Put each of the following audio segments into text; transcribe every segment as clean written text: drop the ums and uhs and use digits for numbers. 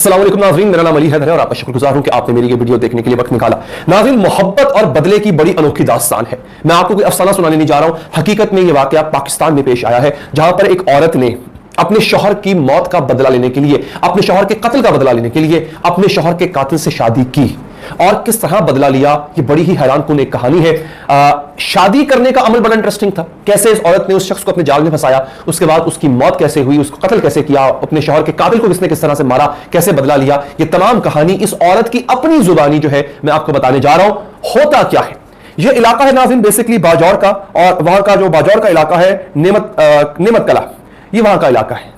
अस्सलाम वालेकुम नाज़रीन, मेरा नाम अली हैदर है और आपका शुक्रगुजार हूं कि आपने मेरी ये वीडियो देखने के लिए वक्त निकाला। नाज़रीन, मोहब्बत और बदले की बड़ी अनोखी दास्तान है। मैं आपको कोई अफसाना सुनाने नहीं जा रहा हूं। हकीकत में ये वाकया पाकिस्तान में पेश आया है, जहां पर एक औरत ने अपने शौहर की मौत का बदला लेने के लिए, अपने शौहर के कत्ल का बदला लेने के लिए अपने शौहर के कातिल से शादी की और किस तरह बदला लिया, ये बड़ी ही हैरान कुन एक कहानी है। शादी करने का अमल बड़ा इंटरेस्टिंग था। कैसे इस औरत ने उस शख्स को अपने जाल में फंसाया, उसके बाद उसकी मौत कैसे हुई, उसको कत्ल कैसे किया, अपने शौहर के कातिल को किसने किस तरह से मारा, कैसे बदला लिया, ये तमाम कहानी इस औरत की अपनी जुबानी जो है मैं आपको बताने जा रहा हूं। होता क्या है, ये इलाका है नाज़रीन बेसिकली बाजौर का, और वहां का जो बाजौर का इलाका है नेमत कला, ये वहां का इलाका है।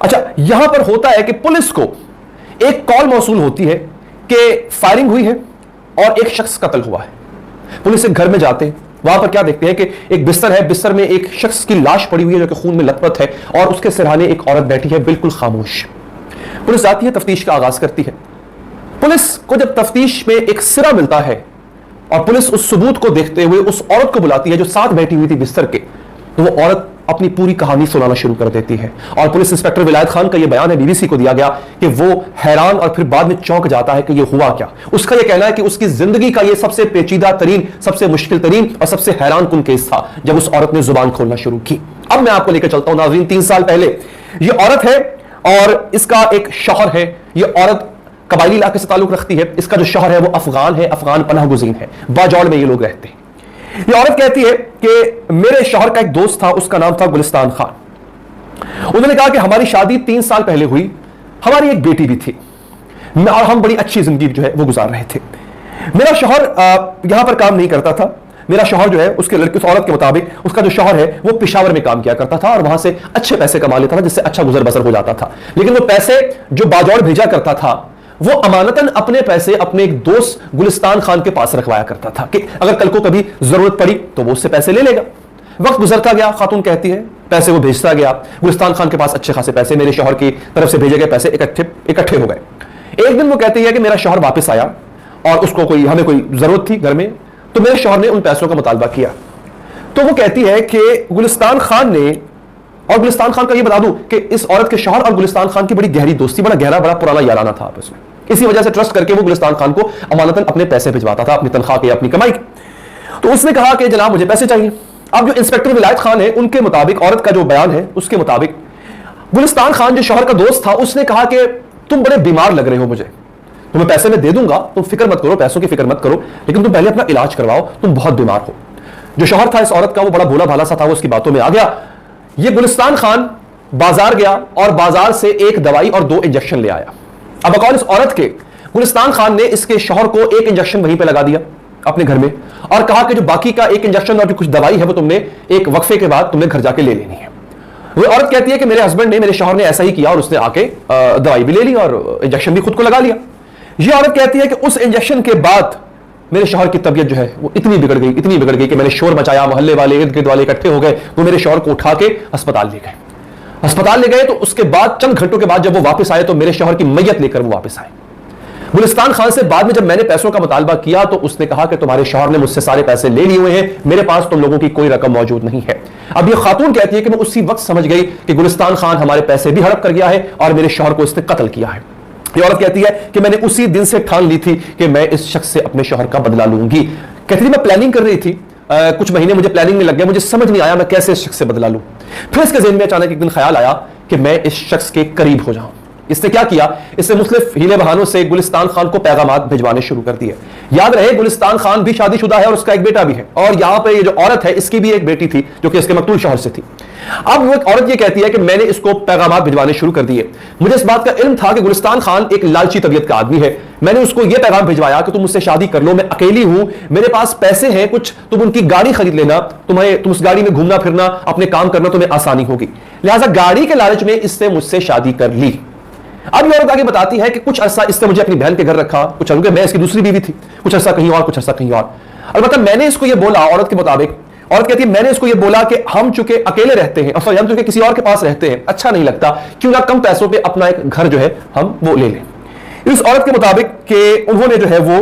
अच्छा, यहां पर होता है कि पुलिस को एक कॉल मौसूल होती है कि फायरिंग हुई है और एक शख्स कत्ल हुआ है। पुलिस एक घर में जाते हैं, वहां पर क्या देखते हैं कि एक बिस्तर है, बिस्तर में एक शख्स की लाश पड़ी हुई है जो कि खून में लथपथ है और उसके सिरहाने एक औरत बैठी है बिल्कुल खामोश। पुलिस आती है, तफ्तीश का आगाज करती है। पुलिस को जब तफ्तीश में एक सिरा मिलता है और पुलिस उस सबूत को देखते हुए उस औरत को बुलाती है जो साथ बैठी हुई थी बिस्तर के, तो वो औरत अपनी पूरी कहानी सुनाना शुरू कर देती है। और पुलिस इंस्पेक्टर विलायत खान का यह बयान है, बीबीसी को दिया गया, कि वो हैरान और फिर बाद में चौंक जाता है कि यह हुआ क्या। उसका यह कहना है कि उसकी जिंदगी का यह सबसे पेचीदा तरीन, सबसे मुश्किल तरीन और सबसे हैरान कुन केस था जब उस औरत ने जुबान खोलना शुरू की। अब मैं आपको लेकर चलता हूं नाज़रीन 3 साल पहले। यह औरत है और इसका एक शौहर है। यह औरत कबायली इलाके से ताल्लुक रखती है। इसका जो शौहर है वो अफगान है, अफगान पनाह गुज़ीन है। बाजौड़ में ये लोग रहते हैं। ये औरत कहती है कि मेरे शौहर का एक दोस्त था, उसका नाम था गुलिस्तान खान। उन्होंने कहा कि हमारी शादी 3 साल पहले हुई, हमारी एक बेटी भी थी और हम बड़ी अच्छी जिंदगी जो है वो गुजार रहे थे। मेरा शौहर यहां पर काम नहीं करता था। मेरा शौहर जो है उसके लड़की, उस औरत के मुताबिक उसका जो शौहर है वो पेशावर में काम किया करता था और वहां से अच्छे पैसे कमा लेता था, जिससे अच्छा गुजर बसर हो जाता था। लेकिन वो पैसे जो बाजौड़ भेजा करता था वो अमानतन अपने पैसे अपने एक दोस्त गुलिस्तान खान के पास रखवाया करता था कि अगर कल को कभी जरूरत पड़ी तो वो उससे पैसे ले लेगा। वक्त गुजरता गया, खातून कहती है, पैसे वो भेजता गया। गुलिस्तान खान के पास अच्छे खासे पैसे, मेरे शौहर की तरफ से भेजे गए पैसे इकट्ठे हो गए। एक दिन वो कहती है कि मेरा शौहर वापस आया और उसको हमें कोई जरूरत थी घर में, तो मेरे शौहर ने उन पैसों का मुतालबा किया। तो वो कहती है कि गुलिस्तान खान ने, और गुलिस्तान खान का ये बता दूं कि इस औरत के शौहर और गुलिस्तान खान की बड़ी गहरी दोस्ती, बड़ा गहरा बड़ा पुराना याराना था आपस में। इसी वजह से ट्रस्ट करके वो गुलिस्तान खान को अमानतन अपने पैसे भिजवाता था, अपनी तनख्वाह के, अपनी कमाई के। तो उसने कहा कि जनाब मुझे पैसे चाहिए। अब जो इंस्पेक्टर विलायत खान है उनके मुताबिक, औरत का जो बयान है उसके मुताबिक, गुलिस्तान खान जो शौहर का दोस्त था उसने कहा कि तुम बड़े बीमार लग रहे हो, मुझे तुम्हें पैसे मैं दे दूंगा, तुम फिक्र मत करो, पैसों की फिक्र मत करो, लेकिन तुम पहले अपना इलाज करवाओ, तुम बहुत बीमार हो। जो शौहर था इस औरत का वो बड़ा भोला भाला सा था, वो उसकी बातों में आ गया। ये गुलिस्तान खान बाजार गया और बाजार से एक दवाई और 2 इंजेक्शन ले आया। अब बकौल इस औरत के, गुलिस्तान खान ने इसके शौहर को एक इंजेक्शन वहीं पे लगा दिया अपने घर में और कहा कि जो बाकी का एक इंजेक्शन और जो कुछ दवाई है वो तुमने एक वक्फे के बाद तुमने घर जाके ले लेनी है। वो औरत कहती है कि मेरे हस्बैंड ने, मेरे शौहर ने ऐसा ही किया और उसने आके दवाई भी ले ली और इंजेक्शन भी खुद को लगा लिया। ये औरत कहती है कि उस इंजेक्शन के बाद मेरे शौहर की तबीयत जो है वो इतनी बिगड़ गई कि मैंने शोर मचाया, मोहल्ले वाले इर्द गिर्द वाले इकट्ठे हो गए, वो मेरे शौहर को उठा के अस्पताल ले गए। तो उसके बाद चंद घंटों के बाद जब वो वापस आए तो मेरे शौहर की मैयत लेकर वो वापस आए। गुलिस्तान खान से बाद में जब मैंने पैसों का मुतालबा किया तो उसने कहा कि तुम्हारे शौहर ने मुझसे सारे पैसे ले लिए हुए हैं, मेरे पास तुम लोगों की कोई रकम मौजूद नहीं है। अब ये खातून कहती है कि मैं उसी वक्त समझ गई कि गुलिस्तान खान हमारे पैसे भी हड़प कर गया है और मेरे शौहर को इसने कत्ल किया है। ये औरत कहती है कि मैंने उसी दिन से ठान ली थी कि मैं इस शख्स से अपने शौहर का बदला लूंगी। कहती थी मैं प्लानिंग कर रही थी, कुछ महीने मुझे प्लानिंग में लग गया, मुझे समझ नहीं आया मैं कैसे इस शख्स से बदला लूं। फिर इसके ज़हन में अचानक एक दिन ख्याल आया कि मैं इस शख्स के करीब हो जाऊं। इसने क्या किया, इसने मुख्तलिफ हीले बहानों से गुलिस्तान खान को पैगामात भिजवाने शुरू कर दिए। याद रहे गुलिस्तान खान भी शादीशुदा है और उसका एक बेटा भी है, और यहां पे ये जो औरत है इसकी भी एक बेटी थी जो कि इसके मकतूल शौहर से थी। अब वो एक औरत ये कहती है कि मैंने इसको पैगामात भिजवाने शुरू कर दिए। मुझे इस बात का इल्म था कि गुलिस्तान खान एक लालची तबीयत का आदमी है। मैंने उसको ये पैगाम भिजवाया कि तुम मुझसे शादी कर लो, मैं अकेली हूं, मेरे पास पैसे हैं कुछ, तुम उनकी गाड़ी खरीद लेना, तुम उस गाड़ी में घूमना फिरना, अपने काम करना तुम्हें आसानी होगी। लिहाजा गाड़ी के लालच में इससे मुझसे शादी कर ली। अब ये औरत आगे बताती है कि कुछ अरसा इसने मुझे अपनी बहन के घर रखा, कुछ अरसा मैं इसकी दूसरी बीवी थी, कुछ अरसा कहीं और, कुछ अरसा कहीं और। अलबत्ता मैंने इसको ये बोला, औरत के मुताबिक, औरत कहती है मैंने इसको ये बोला कि हम चूंकि अकेले रहते हैं, और हम चूंकि किसी और के पास रहते हैं, अच्छा नहीं लगता, क्यों ना कम पैसों पे अपना एक घर जो है हम वो ले लें। इस औरत के मुताबिक कि उन्होंने जो है वो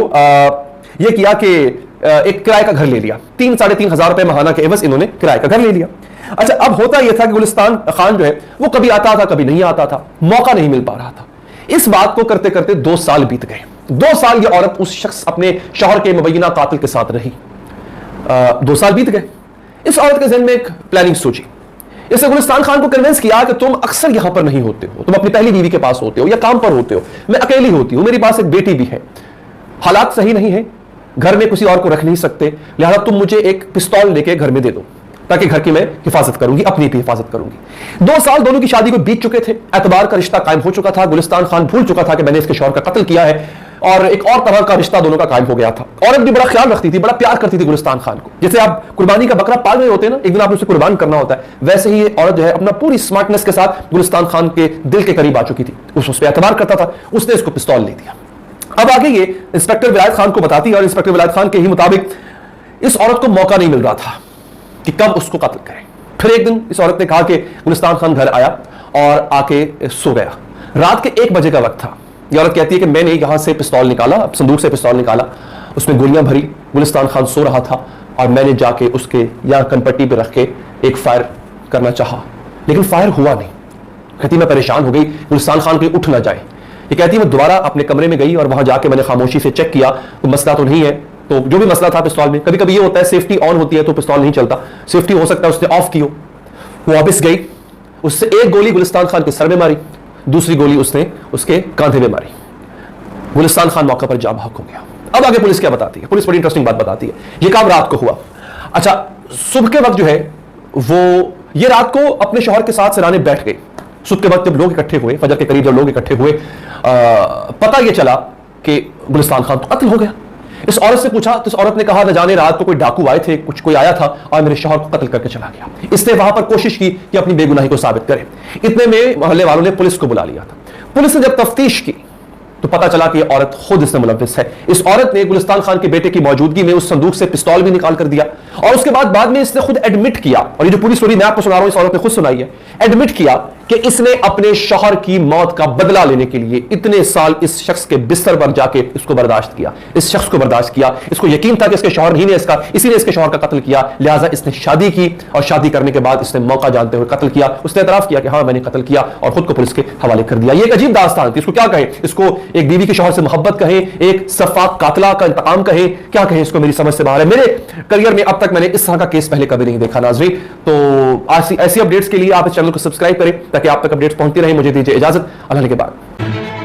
ये किया कि एक किराए का घर ले लिया, 3-3.5 हजार रुपए महाना के एवज इन्होंने किराए का घर ले लिया। अच्छा, अब होता यह था कि गुलिस्तान खान जो है वो कभी आता था कभी नहीं आता था, मौका नहीं मिल पा रहा था। इस बात को करते करते 2 साल बीत गए। 2 साल ये औरत उस शख्स अपने शौहर के मुबैना कातिल के साथ रही। 2 साल बीत गए। इस औरत के ज़हन में एक प्लानिंग सोची। इसने गुलिस्तान खान को कन्विंस किया कि तुम अक्सर यहां पर नहीं होते हो, तुम अपनी पहली बीवी के पास होते हो या काम पर होते हो, मैं अकेली होती हूं, मेरे पास एक बेटी भी है, हालात सही नहीं है, घर में किसी और को रख नहीं सकते, लिहाजा तुम मुझे एक पिस्तौल लेके घर में दे दो ताकि घर की मैं हिफाजत करूंगी, अपनी भी हिफाजत करूंगी। 2 साल दोनों की शादी को बीत चुके थे, एतबार का रिश्ता कायम हो चुका था। गुलिस्तान खान भूल चुका था कि मैंने इसके शौहर का कत्ल किया है और एक और तरह का रिश्ता दोनों का कायम हो गया था। औरत भी बड़ा ख्याल रखती थी, बड़ा प्यार करती थी गुलिस्तान खान को। जैसे आप कुर्बानी का बकरा पाल रहे होते हैं ना, एक दिन आपने उसे कुर्बान करना होता है, वैसे ही ये औरत जो है अपना पूरी स्मार्टनेस के साथ गुलिस्तान खान के दिल के करीब आ चुकी थी। उस पर एतबार करता था, उसने इसको पिस्तौल ले दिया। अब आगे ये इंस्पेक्टर विलायत खान को बताती है और इंस्पेक्टर विलायत खान के ही मुताबिक इस औरत को मौका नहीं मिल रहा था कि कब उसको कत्ल करें। फिर एक दिन इस औरत ने कहा कि गुलिस्तान खान घर आया और आके सो गया। रात के 1 बजे का वक्त था। ये औरत कहती है कि मैंने यहां से पिस्तौल निकाला, संदूक से पिस्तौल निकाला, उसमें गोलियां भरी, गुलिस्तान खान सो रहा था और मैंने जाके उसके यहाँ कनपट्टी पे रख के एक फायर करना चाहा, लेकिन फायर हुआ नहीं। कहती मैं परेशान हो गई, गुलिस्तान खान कहीं उठ ना जाए। ये कहती है मैं दोबारा अपने कमरे में गई और वहां जाके मैंने खामोशी से चेक किया, तो मसला तो नहीं है। तो जो भी मसला था पिस्तौल में, कभी कभी ये होता है सेफ्टी ऑन होती है तो पिस्तौल नहीं चलता, सेफ्टी हो सकता है उसने ऑफ की हो। वो वापस गई, उससे एक गोली गुलिस्तान खान के सर में मारी, दूसरी गोली उसने उसके कांधे में मारी। गुलिस्तान खान मौके पर जा भाग हो गया। अब आगे पुलिस क्या बताती है? पुलिस बड़ी इंटरेस्टिंग बात बताती है। ये काम रात को हुआ। अच्छा, सुबह के वक्त जो है वो ये रात को अपने शौहर के साथ सिराने बैठ गई। सुबह के वक्त जब लोग इकट्ठे हुए, फजर के करीब जब लोग इकट्ठे हुए, पता यह चला कि गुलिस्तान खान तो कत्ल हो गया। इस औरत से पूछा तो इस औरत ने कहा न जाने रात को कोई डाकू आए थे, कुछ कोई आया था और मेरे शौहर को कत्ल करके चला गया। इसने वहां पर कोशिश की कि अपनी बेगुनाही को साबित करे। इतने में मोहल्ले वालों ने पुलिस को बुला लिया था। पुलिस ने जब तफ्तीश की तो पता चला कि यह औरत खुद इसमें मुलव्विस है। इस औरत ने गुलिस्तान खान के बेटे की मौजूदगी में उस संदूक से पिस्तौल भी निकाल कर दिया और उसके बाद में इसने खुद एडमिट किया, और ये जो पूरी स्टोरी मैं आपको सुना रहा हूं इस औरत ने खुद सुनाई है, एडमिट किया कि इसने अपने शौहर की मौत का बदला लेने के लिए इतने साल इस शख्स के बिस्तर पर जाके इसको बर्दाश्त किया, इस शख्स को बर्दाश्त किया। इसको यकीन था कि इसके शौहर ही ने इसी ने इसके शौहर का कत्ल किया, लिहाजा इसने शादी की और शादी करने के बाद इसने मौका जानते हुए कत्ल किया। उसने एतराफ किया कि हाँ मैंने कत्ल किया और खुद को पुलिस के हवाले कर दिया। ये एक अजीब दास्तान थी। इसको क्या कहें? इसको एक बीवी के शौहर से मोहब्बत कहें, एक सफाक कातला का इंतकाम कहें, क्या कहें? इसको मेरी समझ से बाहर है। मेरे करियर में अब तक मैंने इस तरह का केस पहले कभी नहीं देखा नाज़रीन। तो ऐसी अपडेट्स के लिए आप इस चैनल को सब्सक्राइब करें ताकि आप तक अपडेट्स पहुंचती रहे। मुझे दीजिए इजाजत, अल्लाह के बाद।